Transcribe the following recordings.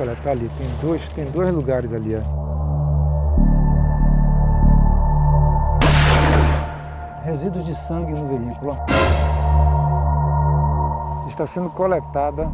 Olha, tá ali, tem dois lugares ali, ó. Resíduos de sangue no veículo, ó. Está sendo coletada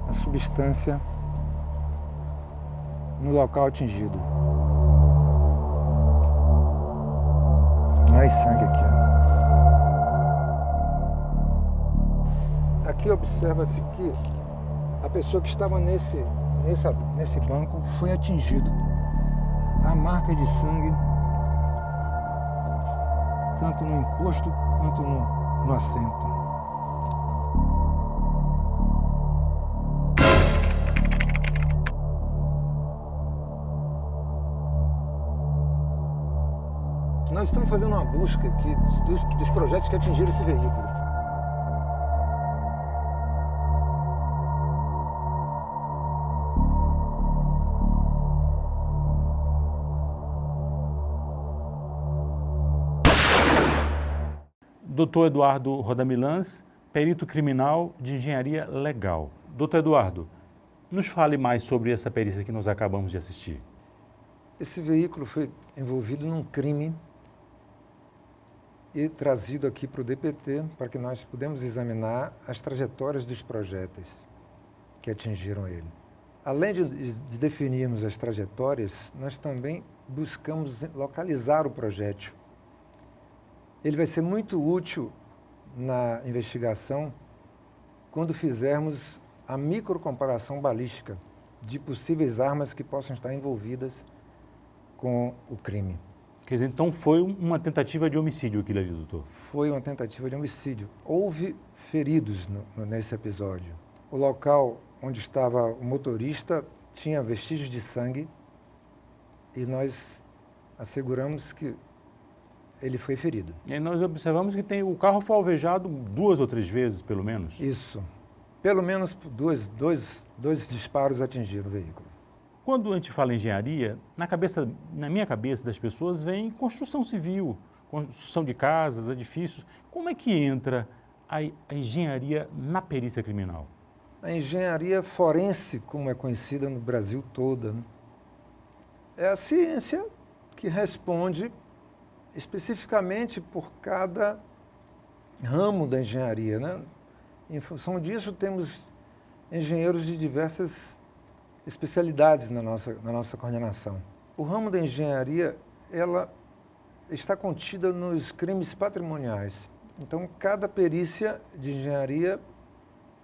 a substância no local atingido. Mais sangue aqui, ó. Aqui observa-se que a pessoa que estava nesse banco foi atingido. Há marca de sangue tanto no encosto quanto no assento. Nós estamos fazendo uma busca aqui dos projetos que atingiram esse veículo. Dr. Eduardo Rodamilans, perito criminal de engenharia legal. Dr. Eduardo, nos fale mais sobre essa perícia que nós acabamos de assistir. Esse veículo foi envolvido num crime e trazido aqui para o DPT para que nós pudemos examinar as trajetórias dos projéteis que atingiram ele. Além de definirmos as trajetórias, nós também buscamos localizar o projétil. Ele vai ser muito útil na investigação quando fizermos a microcomparação balística de possíveis armas que possam estar envolvidas com o crime. Quer dizer, então foi uma tentativa de homicídio aquilo ali, doutor? Foi uma tentativa de homicídio. Houve feridos nesse episódio. O local onde estava o motorista tinha vestígios de sangue e nós asseguramos que ele foi ferido. E aí nós observamos que o carro foi alvejado 2 ou 3 vezes, pelo menos. Isso. Pelo menos dois disparos atingiram o veículo. Quando a gente fala em engenharia, na minha cabeça das pessoas vem construção civil, construção de casas, edifícios. Como é que entra a engenharia na perícia criminal? A engenharia forense, como é conhecida no Brasil todo, né? É a ciência que responde especificamente por cada ramo da engenharia, né? Em função disso, temos engenheiros de diversas especialidades na nossa coordenação. O ramo da engenharia, ela está contida nos crimes patrimoniais. Então, cada perícia de engenharia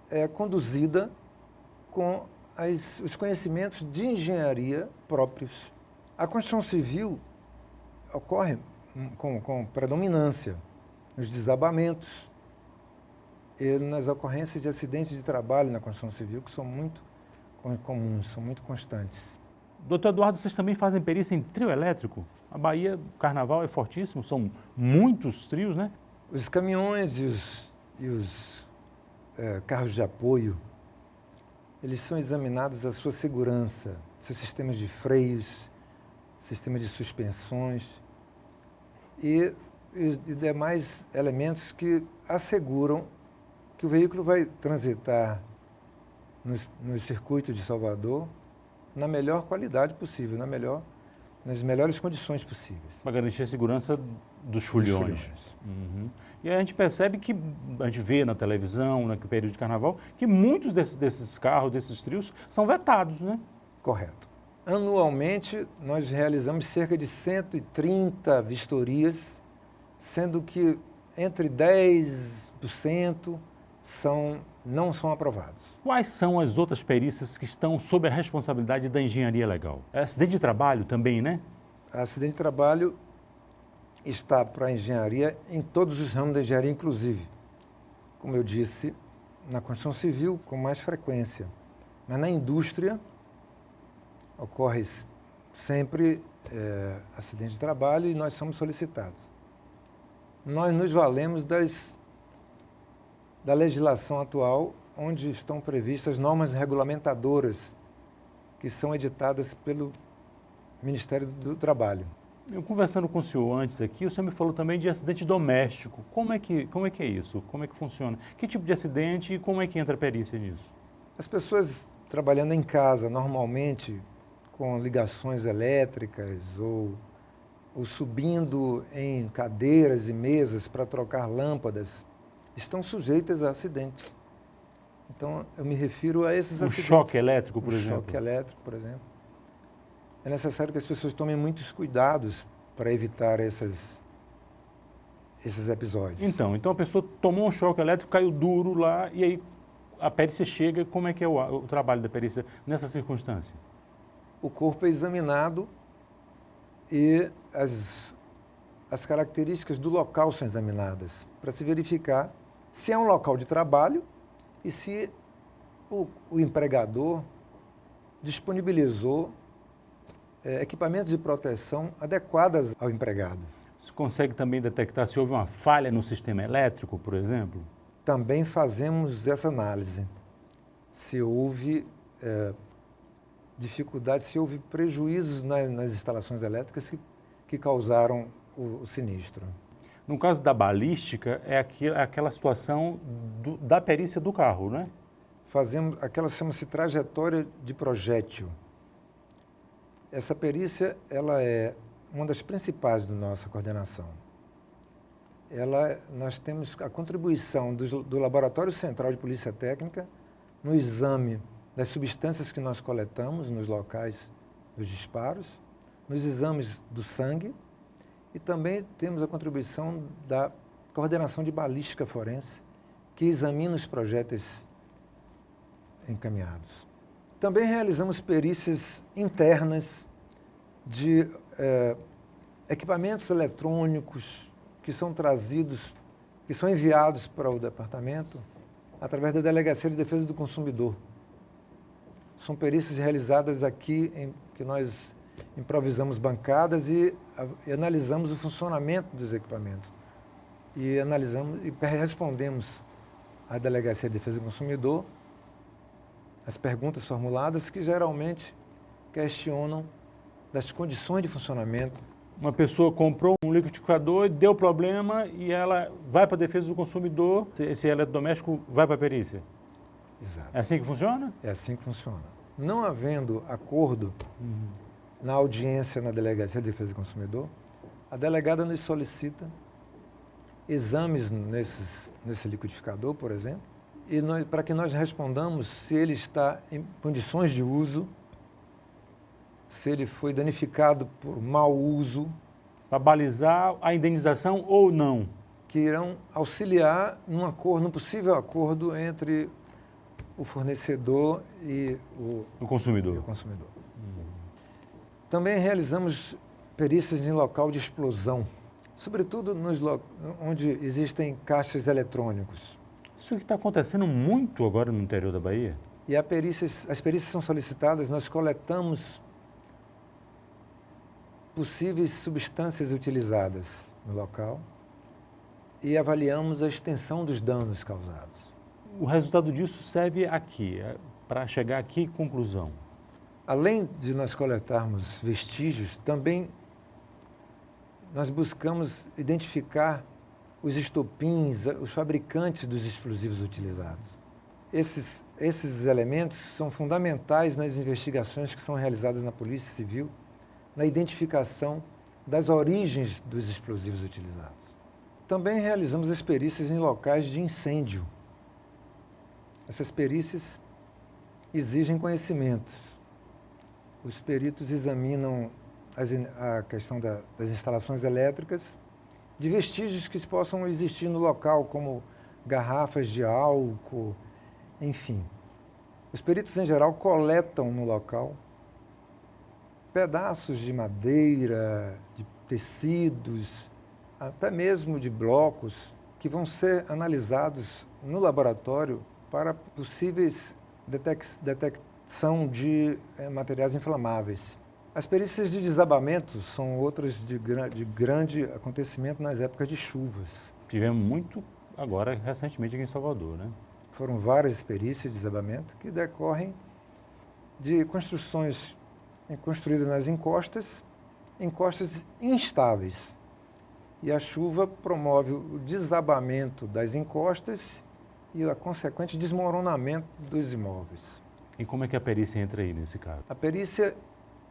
é conduzida com os conhecimentos de engenharia próprios. A construção civil ocorre com predominância nos desabamentos e nas ocorrências de acidentes de trabalho na construção civil, que são muito comuns, são muito constantes. Doutor Eduardo, vocês também fazem perícia em trio elétrico? A Bahia, o carnaval é fortíssimo, são muitos trios, né? Os caminhões e os carros de apoio, eles são examinados a sua segurança, seus sistemas de freios, sistema de suspensões e demais elementos que asseguram que o veículo vai transitar no circuito de Salvador na melhor qualidade possível, nas melhores condições possíveis. Para garantir a segurança dos foliões. Uhum. E aí a gente percebe que, a gente vê na televisão, no período de carnaval, que muitos desses carros, desses trios, são vetados, né? Correto. Anualmente, nós realizamos cerca de 130 vistorias, sendo que entre 10% não são aprovados. Quais são as outras perícias que estão sob a responsabilidade da engenharia legal? Acidente de trabalho também, né? Acidente de trabalho está para a engenharia em todos os ramos da engenharia, inclusive, como eu disse, na construção civil com mais frequência. Mas na indústria ocorre sempre acidente de trabalho e nós somos solicitados. Nós nos valemos da legislação atual, onde estão previstas normas regulamentadoras que são editadas pelo Ministério do Trabalho. Eu conversando com o senhor antes aqui, o senhor me falou também de acidente doméstico. Como é que é isso? Como é que funciona? Que tipo de acidente e como é que entra a perícia nisso? As pessoas trabalhando em casa, normalmente com ligações elétricas ou subindo em cadeiras e mesas para trocar lâmpadas, estão sujeitas a acidentes. Então, eu me refiro a esses acidentes. Choque elétrico, por exemplo. Choque elétrico, por exemplo. É necessário que as pessoas tomem muitos cuidados para evitar esses episódios. Então a pessoa tomou um choque elétrico, caiu duro lá, e aí a perícia chega. Como é que é o trabalho da perícia nessa circunstância? O corpo é examinado e as características do local são examinadas, para se verificar se é um local de trabalho e se o empregador disponibilizou equipamentos de proteção adequados ao empregado. Você consegue também detectar se houve uma falha no sistema elétrico, por exemplo? Também fazemos essa análise. Se houve dificuldades, se houve prejuízos nas instalações elétricas que causaram o sinistro. No caso da balística, é aquela situação da perícia do carro, né? Fazemos, aquela chama-se trajetória de projétil. Essa perícia, ela é uma das principais da nossa coordenação. Nós temos a contribuição do Laboratório Central de Polícia Técnica no exame das substâncias que nós coletamos nos locais dos disparos, nos exames do sangue, e também temos a contribuição da coordenação de balística forense, que examina os projéteis encaminhados. Também realizamos perícias internas de equipamentos eletrônicos que são trazidos, que são enviados para o departamento através da Delegacia de Defesa do Consumidor. São perícias realizadas aqui, que nós improvisamos bancadas e analisamos o funcionamento dos equipamentos. E analisamos e respondemos à Delegacia de Defesa do Consumidor as perguntas formuladas, que geralmente questionam das condições de funcionamento. Uma pessoa comprou um liquidificador, deu problema e ela vai para a Defesa do Consumidor, esse eletrodoméstico vai para a perícia. Exato. É assim que funciona? É assim que funciona. Não havendo acordo na audiência na Delegacia de Defesa do Consumidor, a delegada nos solicita exames nesse liquidificador, por exemplo, e para que nós respondamos se ele está em condições de uso, se ele foi danificado por mau uso. Para balizar a indenização ou não? Que irão auxiliar num possível acordo entre o fornecedor e o consumidor. Também realizamos perícias em local de explosão, sobretudo onde existem caixas eletrônicos. Isso que está acontecendo muito agora no interior da Bahia. E as perícias são solicitadas, nós coletamos possíveis substâncias utilizadas no local e avaliamos a extensão dos danos causados. O resultado disso serve aqui, para chegar aqui em conclusão. Além de nós coletarmos vestígios, também nós buscamos identificar os estopins, os fabricantes dos explosivos utilizados. Esses elementos são fundamentais nas investigações que são realizadas na Polícia Civil, na identificação das origens dos explosivos utilizados. Também realizamos as perícias em locais de incêndio. Essas perícias exigem conhecimentos. Os peritos examinam a questão das instalações elétricas, de vestígios que possam existir no local, como garrafas de álcool, enfim. Os peritos, em geral, coletam no local pedaços de madeira, de tecidos, até mesmo de blocos, que vão ser analisados no laboratório para possíveis detecção de materiais inflamáveis. As perícias de desabamento são outras de grande acontecimento nas épocas de chuvas. Tivemos muito agora, recentemente, aqui em Salvador, né? Foram várias perícias de desabamento que decorrem de construções construídas nas encostas instáveis. E a chuva promove o desabamento das encostas e o consequente desmoronamento dos imóveis. E como é que a perícia entra aí nesse caso? A perícia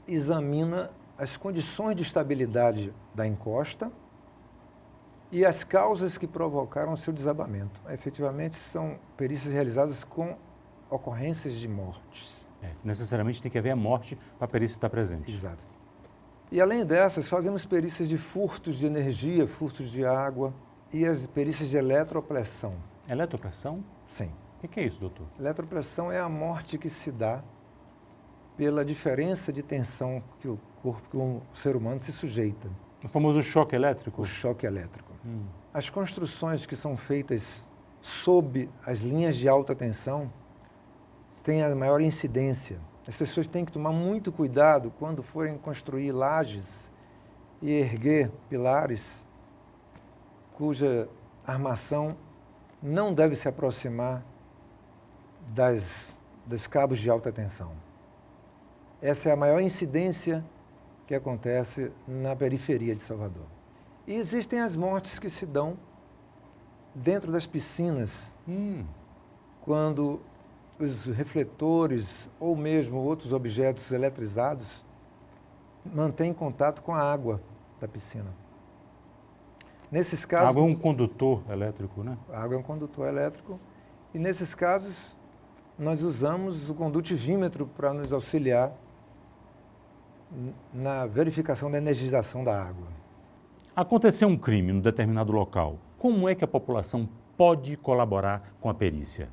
examina as condições de estabilidade da encosta e as causas que provocaram o seu desabamento. Efetivamente, são perícias realizadas com ocorrências de mortes. Necessariamente tem que haver a morte para a perícia estar presente. Exato. E além dessas, fazemos perícias de furtos de energia, furtos de água e as perícias de eletropressão. Eletropressão? Sim. O que é isso, doutor? Eletropressão é a morte que se dá pela diferença de tensão que o corpo, que o ser humano se sujeita. O famoso choque elétrico? O choque elétrico. As construções que são feitas sob as linhas de alta tensão têm a maior incidência. As pessoas têm que tomar muito cuidado quando forem construir lajes e erguer pilares cuja armação não deve se aproximar dos cabos de alta tensão. Essa é a maior incidência que acontece na periferia de Salvador. E existem as mortes que se dão dentro das piscinas, quando os refletores ou mesmo outros objetos eletrizados mantêm contato com a água da piscina. Nesses casos... A água é um condutor elétrico, né? A água é um condutor elétrico e nesses casos nós usamos o condutivímetro para nos auxiliar na verificação da energização da água. Aconteceu um crime num determinado local. Como é que a população pode colaborar com a perícia?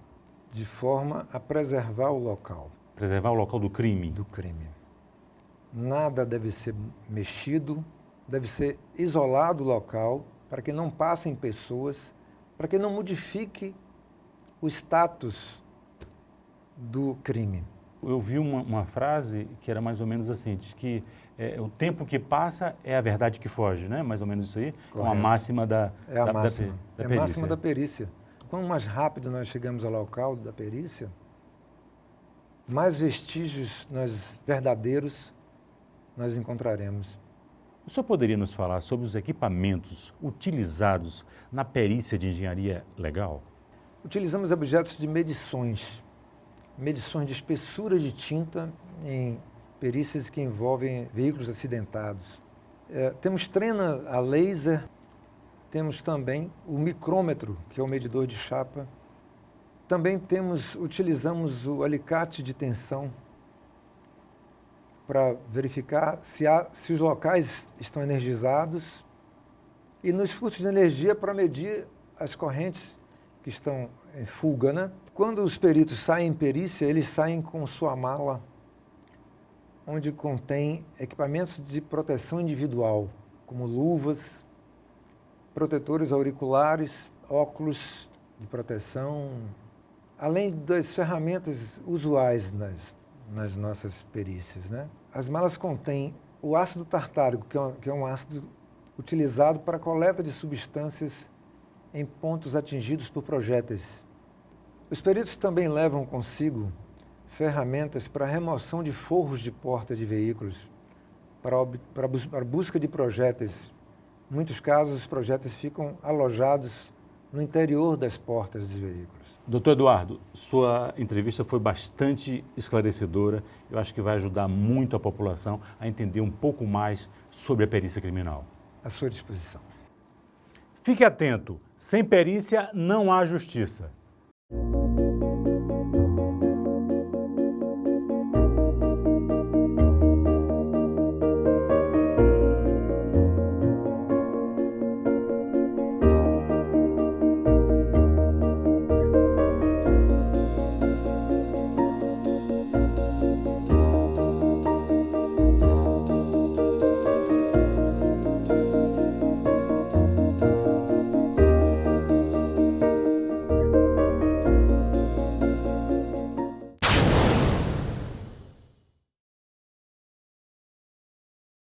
De forma a preservar o local. Preservar o local do crime? Do crime. Nada deve ser mexido, deve ser isolado o local para que não passem pessoas, para que não modifique o status do crime. Eu vi uma frase que era mais ou menos assim, diz que o tempo que passa é a verdade que foge, né? Mais ou menos isso aí. Correto. É uma máxima da máxima. da É a perícia. máxima da perícia. Quanto mais rápido nós chegamos ao local da perícia, mais vestígios verdadeiros nós encontraremos. O senhor poderia nos falar sobre os equipamentos utilizados na perícia de engenharia legal? Utilizamos objetos de medições de espessura de tinta em perícias que envolvem veículos acidentados. Temos trena a laser, temos também o micrômetro, que é o medidor de chapa. Também utilizamos o alicate de tensão para verificar se os locais estão energizados e nos fluxos de energia para medir as correntes que estão em fuga, né? Quando os peritos saem em perícia, eles saem com sua mala, onde contém equipamentos de proteção individual, como luvas, protetores auriculares, óculos de proteção, além das ferramentas usuais nas nossas perícias, né? As malas contêm o ácido tartárico, que é um ácido utilizado para a coleta de substâncias em pontos atingidos por projéteis. Os peritos também levam consigo ferramentas para remoção de forros de porta de veículos, para busca de projéteis. Em muitos casos, os projéteis ficam alojados no interior das portas dos veículos. Doutor Eduardo, sua entrevista foi bastante esclarecedora. Eu acho que vai ajudar muito a população a entender um pouco mais sobre a perícia criminal. À sua disposição. Fique atento, sem perícia não há justiça.